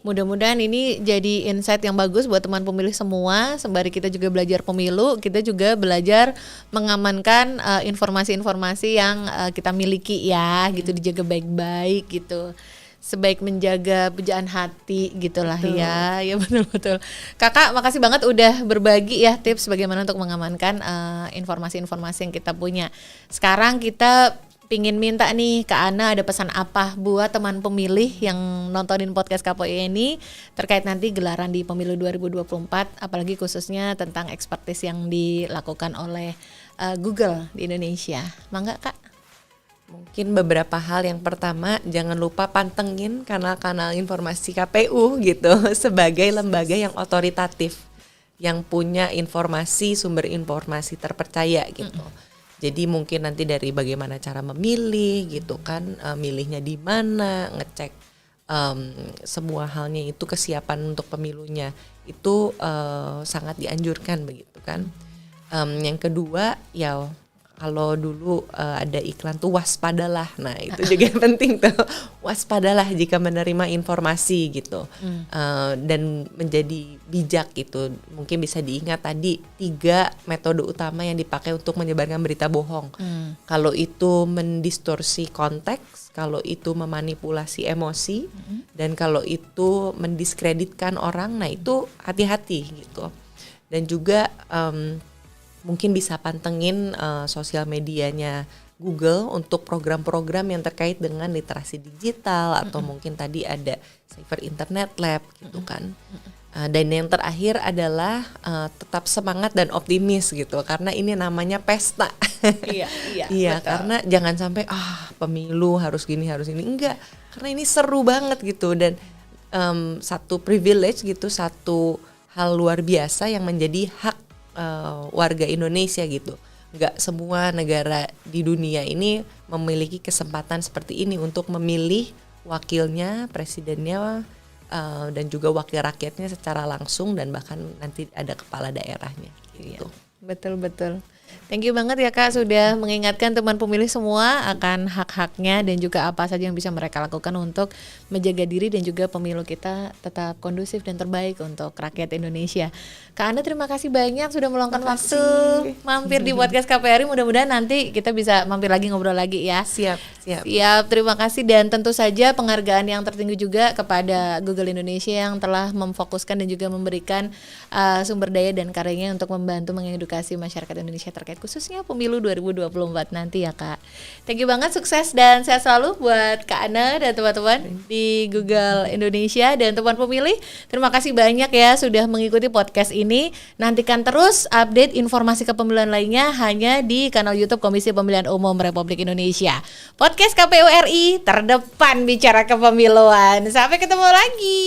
Mudah-mudahan ini jadi insight yang bagus buat teman pemilih semua. Sembari kita juga belajar pemilu, kita juga belajar mengamankan informasi-informasi yang kita miliki ya, gitu, dijaga baik-baik gitu. Sebaik menjaga pujaan hati gitulah. Betul. Ya betul. Kakak makasih banget udah berbagi ya tips bagaimana untuk mengamankan informasi-informasi yang kita punya. Sekarang kita pingin minta nih ke Ana, ada pesan apa buat teman pemilih yang nontonin podcast KPUI ini terkait nanti gelaran di pemilu 2024, apalagi khususnya tentang expertise yang dilakukan oleh Google di Indonesia. Mangga Kak. Mungkin beberapa hal. Yang pertama, jangan lupa pantengin kanal-kanal informasi KPU gitu sebagai lembaga yang otoritatif, yang punya sumber informasi terpercaya gitu. Jadi mungkin nanti dari bagaimana cara memilih gitu kan, milihnya di mana, ngecek semua halnya itu, kesiapan untuk pemilunya itu sangat dianjurkan begitu kan. Yang kedua ya, kalau dulu ada iklan tuh waspadalah, nah itu juga penting tuh, waspadalah jika menerima informasi gitu, dan menjadi bijak gitu. Mungkin bisa diingat tadi 3 metode utama yang dipakai untuk menyebarkan berita bohong. Kalau itu mendistorsi konteks, kalau itu memanipulasi emosi, dan kalau itu mendiskreditkan orang, nah itu hati-hati gitu. Dan juga mungkin bisa pantengin sosial medianya Google untuk program-program yang terkait dengan literasi digital, atau mungkin tadi ada Safer Internet Lab gitu kan. Dan yang terakhir adalah tetap semangat dan optimis gitu, karena ini namanya pesta. Iya, karena jangan sampai pemilu harus gini enggak, karena ini seru banget gitu, dan satu privilege gitu, satu hal luar biasa yang menjadi hak warga Indonesia gitu. Nggak semua negara di dunia ini memiliki kesempatan seperti ini untuk memilih wakilnya, presidennya, dan juga wakil rakyatnya secara langsung, dan bahkan nanti ada kepala daerahnya gitu. Betul. Thank you banget ya Kak sudah mengingatkan teman pemilih semua akan hak-haknya dan juga apa saja yang bisa mereka lakukan untuk menjaga diri dan juga pemilu kita tetap kondusif dan terbaik untuk rakyat Indonesia. Kak Ana, terima kasih banyak sudah meluangkan waktu mampir di podcast KPRI. Mudah-mudahan nanti kita bisa mampir lagi, ngobrol lagi ya. Siap. Terima kasih, dan tentu saja penghargaan yang tertinggi juga kepada Google Indonesia yang telah memfokuskan dan juga memberikan sumber daya dan karyanya untuk membantu mengedukasi masyarakat Indonesia terkait khususnya pemilu 2024 nanti ya Kak. Thank you banget, sukses dan sehat selalu buat Kak Ana dan teman-teman di Google Indonesia. Dan teman pemilih, terima kasih banyak ya sudah mengikuti podcast ini. Nantikan terus update informasi kepemiluan lainnya hanya di kanal YouTube Komisi Pemilihan Umum Republik Indonesia. Podcast KPU RI terdepan bicara kepemiluan. Sampai ketemu lagi.